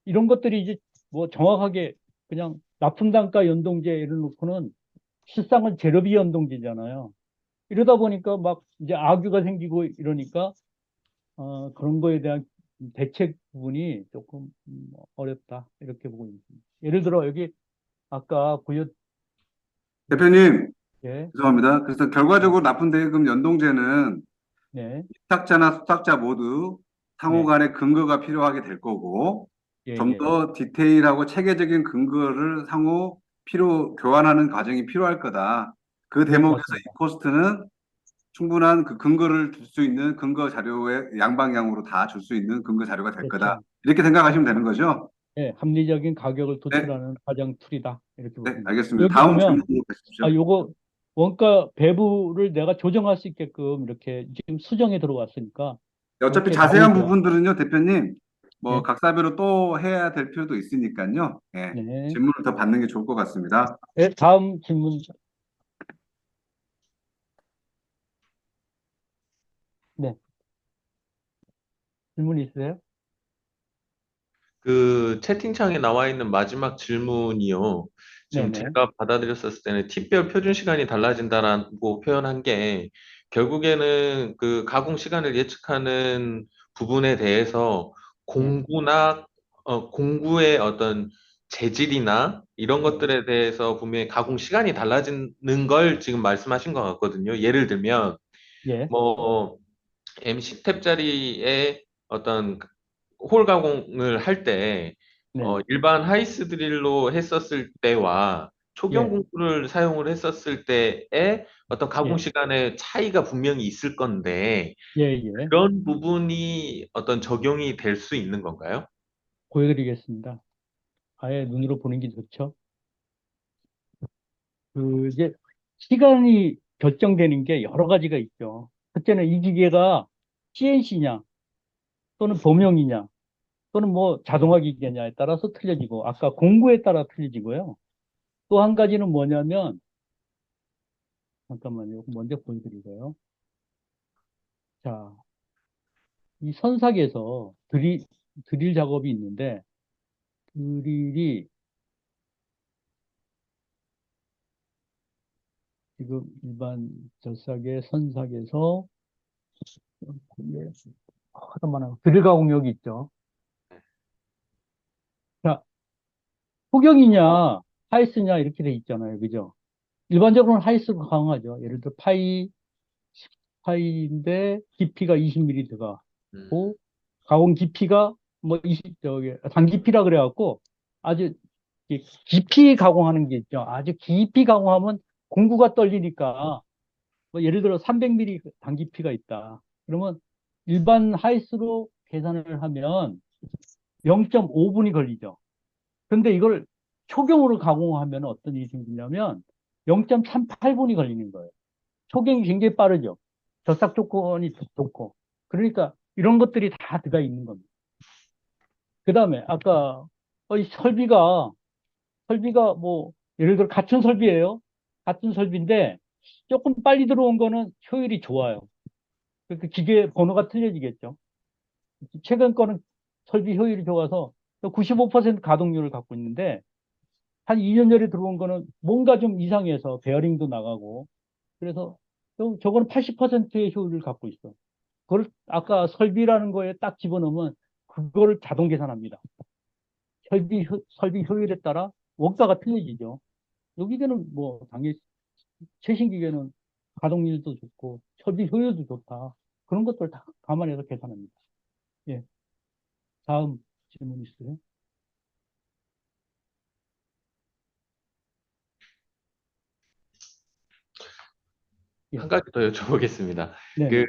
이런 것들이 이제 뭐 정확하게 그냥 납품단가 연동제 이런 놓고는 실상은 재료비 연동제잖아요. 이러다 보니까 막 이제 악유가 생기고 이러니까 그런 거에 대한 대책 부분이 조금 어렵다 이렇게 보고 있습니다. 예를 들어 여기 아까 부여 대표님, 예, 죄송합니다. 그래서 네, 결과적으로 납품대금 연동제는 네, 수탁자나 수탁자 모두 상호 네, 간의 근거가 필요하게 될 거고, 예, 좀 예, 더 디테일하고 체계적인 근거를 상호 교환하는 과정이 필요할 거다. 그 네, 대목에서 이 맞습니다. 코스트는 충분한 그 근거를 줄 수 있는 근거 자료의 양방향으로 다 줄 수 있는 근거 자료가 될 거다. 그렇죠. 이렇게 생각하시면 되는 거죠? 예, 합리적인 가격을 네, 도출하는 가장 툴이다 이렇게 네, 보십니다. 알겠습니다. 여기 다음 보면 질문으로 가십시오. 요거 원가 배부를 내가 조정할 수 있게끔 이렇게 지금 수정에 들어왔으니까 어차피 이렇게 자세한 나오죠. 부분들은요, 대표님, 뭐 예, 각사별로 또 해야 될 필요도 있으니까요. 예, 네. 질문을 더 받는 게 좋을 것 같습니다. 예, 다음 질문. 네, 질문 있으세요? 그 채팅창에 나와 있는 마지막 질문이요. 지금 네네. 제가 받아들였었을 때는 팁별 표준 시간이 달라진다라고 표현한 게 결국에는 그 가공 시간을 예측하는 부분에 대해서 네, 공구의 어떤 재질이나 이런 네, 것들에 대해서 분명히 가공 시간이 달라지는 걸 지금 말씀하신 것 같거든요. 예를 들면 예, 뭐 MC10탭짜리의 어떤 홀 가공을 할 때, 네, 일반 하이스 드릴로 했었을 때와 초경 예, 공구를 사용을 했었을 때의 어떤 가공 예, 시간의 차이가 분명히 있을 건데, 예, 예. 그런 부분이 어떤 적용이 될 수 있는 건가요? 보여드리겠습니다. 아예 눈으로 보는 게 좋죠. 이제 시간이 결정되는 게 여러 가지가 있죠. 첫째는 이 기계가 CNC냐 또는 범용이냐 또는 뭐 자동화 기계냐에 따라서 틀려지고 아까 공구에 따라 틀려지고요. 또 한 가지는 뭐냐면 잠깐만요. 먼저 보여드리고요. 자, 이 선삭에서 드릴 작업이 있는데 드릴이 지금 일반 젖삭의 선삭에서 하도 많아 드릴 가공력이 있죠. 자, 호경이냐 하이스냐 이렇게 돼 있잖아요. 그죠? 일반적으로는 하이스가 강하죠. 예를 들어 파이인데 깊이가 20mm 음, 들어가고 가공 깊이가 뭐 20, 단 깊이라 그래갖고 아주 깊이 가공하는 게 있죠. 아주 깊이 가공하면 공구가 떨리니까 뭐 예를 들어 300mm 단 깊이가 있다. 그러면 일반 하이스로 계산을 하면 0.5분이 걸리죠. 근데 이걸 초경으로 가공하면 어떤 일이 생기냐면 0.38분이 걸리는 거예요. 초경이 굉장히 빠르죠. 젖삭 조건이 좋고. 그러니까 이런 것들이 다 들어가 있는 겁니다. 그 다음에 아까 이 설비가 뭐 예를 들어 갖춘 설비예요. 갖춘 설비인데 조금 빨리 들어온 거는 효율이 좋아요. 그 기계 번호가 틀려지겠죠. 최근 거는 설비 효율이 좋아서 95% 가동률을 갖고 있는데 한 2년 전에 들어온 거는 뭔가 좀 이상해서 베어링도 나가고 그래서 저거는 80%의 효율을 갖고 있어. 그걸 아까 설비라는 거에 딱 집어넣으면 그거를 자동 계산합니다. 설비 효율에 따라 원가가 틀려지죠. 요 기계는 뭐 당연히 최신 기계는 가동률도 좋고 설비 효율도 좋다. 그런 것들 다 감안해서 계산합니다. 예. 다음 질문 있으세요? 예. 한 가지 더 여쭤보겠습니다. 그 네네.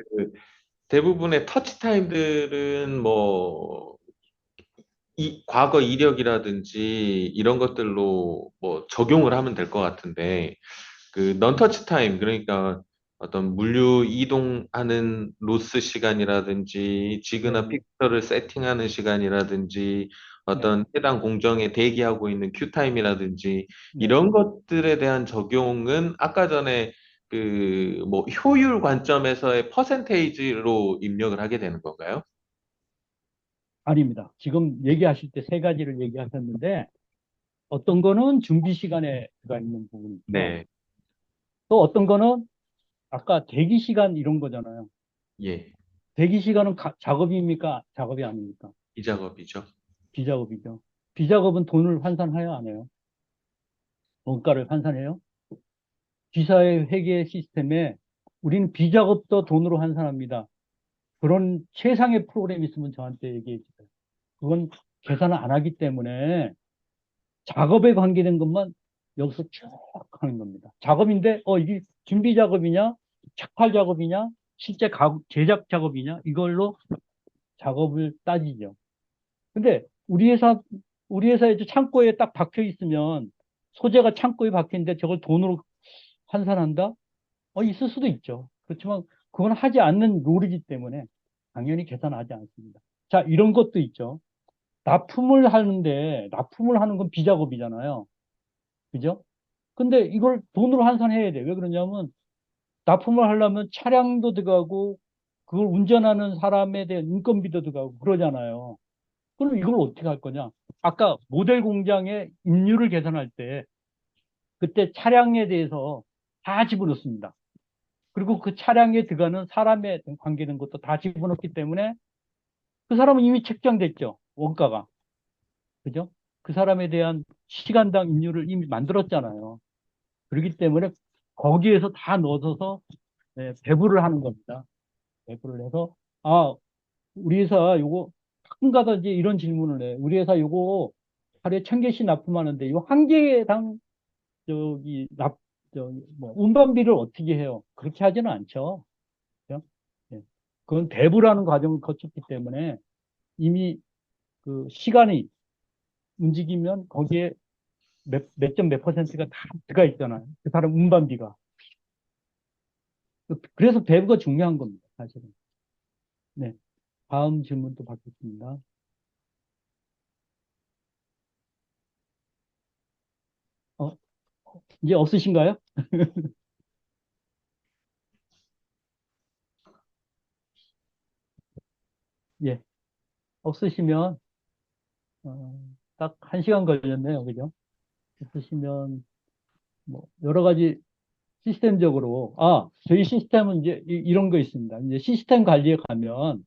대부분의 터치 타임들은 뭐 과거 이력이라든지 이런 것들로 뭐 적용을 하면 될 것 같은데 그 넌터치 타임 그러니까 어떤 물류 이동하는 로스 시간이라든지 지그나 네네. 픽처를 세팅하는 시간이라든지 네. 어떤 해당 공정에 대기하고 있는 큐 타임이라든지 네. 이런 것들에 대한 적용은 아까 전에 그 뭐 효율 관점에서의 퍼센테이지로 입력을 하게 되는 건가요? 아닙니다. 지금 얘기하실 때 세 가지를 얘기하셨는데 어떤 거는 준비 시간에 들어가 있는 부분이 있고, 네, 또 어떤 거는 아까 대기 시간 이런 거잖아요. 예, 대기 시간은 작업입니까? 작업이 아닙니까? 이 작업이죠. 비작업이죠. 비작업은 돈을 환산해요, 안 해요? 원가를 환산해요? 기사의 회계 시스템에 우리는 비작업도 돈으로 환산합니다. 그런 최상의 프로그램이 있으면 저한테 얘기해 주세요. 그건 계산을 안 하기 때문에 작업에 관계된 것만 여기서 쭉 하는 겁니다. 작업인데, 이게 준비 작업이냐, 착발 작업이냐, 실제 제작 작업이냐, 이걸로 작업을 따지죠. 근데 우리 회사에 창고에 딱 박혀 있으면 소재가 창고에 박혀 있는데 저걸 돈으로 환산한다? 있을 수도 있죠. 그렇지만 그건 하지 않는 룰이기 때문에 당연히 계산하지 않습니다. 자, 이런 것도 있죠. 납품을 하는 건 비작업이잖아요. 그죠? 근데 이걸 돈으로 환산해야 돼. 왜 그러냐면 납품을 하려면 차량도 들어가고 그걸 운전하는 사람에 대한 인건비도 들어가고 그러잖아요. 그럼 이걸 어떻게 할 거냐? 아까 모델 공장의 임률을 계산할 때 그때 차량에 대해서 다 집어넣습니다. 그리고 그 차량에 들어가는 사람에 관계된 것도 다 집어넣기 때문에 그 사람은 이미 책정됐죠. 원가가. 그죠? 그 사람에 대한 시간당 임률을 이미 만들었잖아요. 그렇기 때문에 거기에서 다 넣어서 배부를 하는 겁니다. 배부를 해서 우리 회사 요거 가끔가다 이제 이런 질문을 해. 우리 회사 요거 하루에 1,000개씩 납품하는데 요 한 개당 저기 운반비를 어떻게 해요? 그렇게 하지는 않죠. 그죠? 예. 그건 배부라는 과정을 거쳤기 때문에 이미 그 시간이 움직이면 거기에 몇 점 몇 퍼센트가 다 들어가 있잖아요. 그 사람 운반비가. 그래서 배부가 중요한 겁니다, 사실은. 네. 다음 질문도 받겠습니다. 어, 이제 없으신가요? 예. 없으시면, 딱 1시간 걸렸네요. 그죠? 없으시면, 여러 가지 시스템적으로, 저희 시스템은 이제 이런 거 있습니다. 이제 시스템 관리에 가면,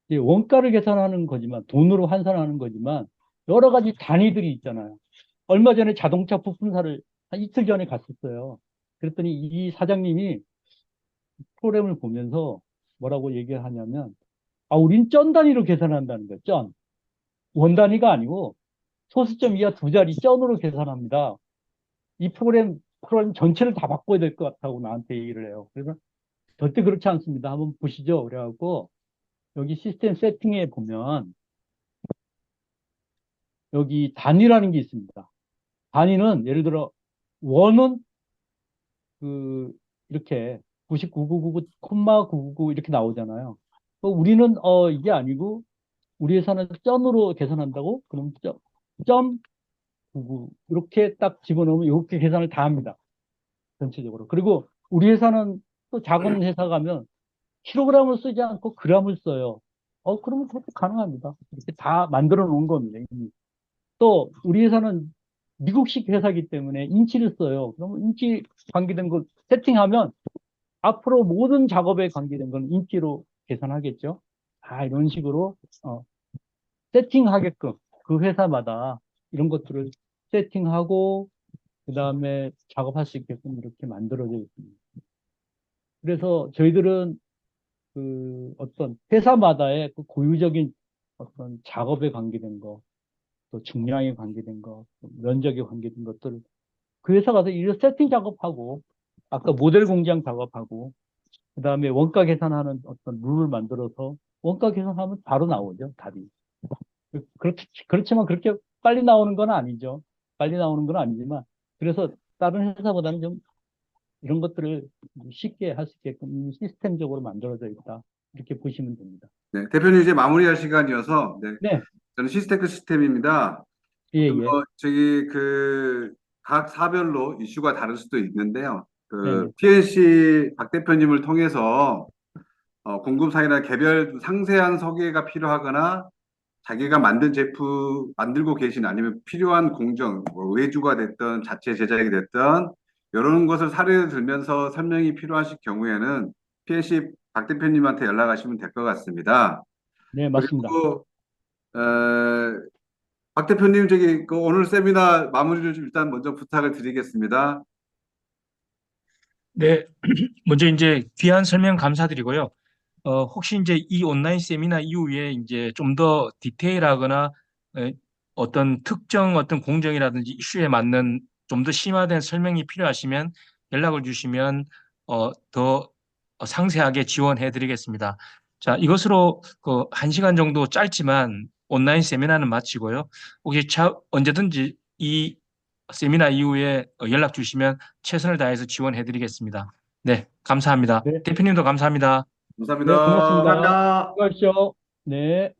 이제 원가를 계산하는 거지만, 돈으로 환산하는 거지만, 여러 가지 단위들이 있잖아요. 얼마 전에 자동차 부품사를 한 이틀 전에 갔었어요. 그랬더니 이 사장님이 프로그램을 보면서 뭐라고 얘기를 하냐면, 우린 전 단위로 계산한다는 거예요. 전. 원 단위가 아니고 소수점 이하 두 자리 전으로 계산합니다. 이 프로그램 전체를 다 바꿔야 될 것 같다고 나한테 얘기를 해요. 그래서 절대 그렇지 않습니다. 한번 보시죠. 그래갖고 여기 시스템 세팅에 보면 여기 단위라는 게 있습니다. 단위는 예를 들어 원은 그 이렇게 99,999,999 이렇게 나오잖아요. 우리는 이게 아니고 우리 회사는 점으로 계산한다고? 그럼 점 99 이렇게 딱 집어넣으면 이렇게 계산을 다 합니다. 전체적으로. 그리고 우리 회사는 또 작은 회사 가면 킬로그램을 쓰지 않고 그램을 써요. 그러면 그렇게 가능합니다. 이렇게 다 만들어 놓은 겁니다. 이미. 또 우리 회사는 미국식 회사이기 때문에 인치를 써요. 그러면 인치 관계된 거 세팅하면 앞으로 모든 작업에 관계된 건 인치로 계산하겠죠. 이런 식으로 세팅하게끔 그 회사마다 이런 것들을 세팅하고 그 다음에 작업할 수 있게끔 이렇게 만들어져 있습니다. 그래서 저희들은 그 어떤 회사마다의 그 고유적인 어떤 작업에 관계된 거, 또 중량에 관계된 거, 또 면적에 관계된 것들을 그 회사 가서 이런 세팅 작업하고 아까 모델 공장 작업하고 그 다음에 원가 계산하는 어떤 룰을 만들어서 원가 계산하면 바로 나오죠, 답이. 그렇지만 그렇게 빨리 나오는 건 아니죠. 빨리 나오는 건 아니지만 그래서 다른 회사보다는 좀 이런 것들을 쉽게 할 수 있게끔 시스템적으로 만들어져 있다. 이렇게 보시면 됩니다. 네, 대표님 이제 마무리할 시간이어서, 네, 네, 저는 시스테크 시스템입니다. 예, 예. 저기 각 사별로 이슈가 다를 수도 있는데요. 네네. PNC 박 대표님을 통해서 공급 사항이나 개별 상세한 소개가 필요하거나 자기가 만든 제품 만들고 계신 아니면 필요한 공정, 뭐 외주가 됐든 자체 제작이 됐든 이런 것을 사례를 들면서 설명이 필요하실 경우에는 PNC 박 대표님한테 연락하시면 될 것 같습니다. 네, 맞습니다. 그리고 박 대표님 저기 그 오늘 세미나 마무리를 좀 일단 먼저 부탁을 드리겠습니다. 네, 먼저 이제 귀한 설명 감사드리고요. 혹시 이제 이 온라인 세미나 이후에 이제 좀 더 디테일하거나 어떤 특정 어떤 공정이라든지 이슈에 맞는 좀 더 심화된 설명이 필요하시면 연락을 주시면 더 상세하게 지원해 드리겠습니다. 자, 이것으로 그 1시간 정도 짧지만 온라인 세미나는 마치고요. 혹시 언제든지 이 세미나 이후에 연락 주시면 최선을 다해서 지원해 드리겠습니다. 네, 감사합니다. 네, 대표님도 감사합니다. 네, 감사합니다. 고맙습니다. 감사합니다. 수고하십시오. 네.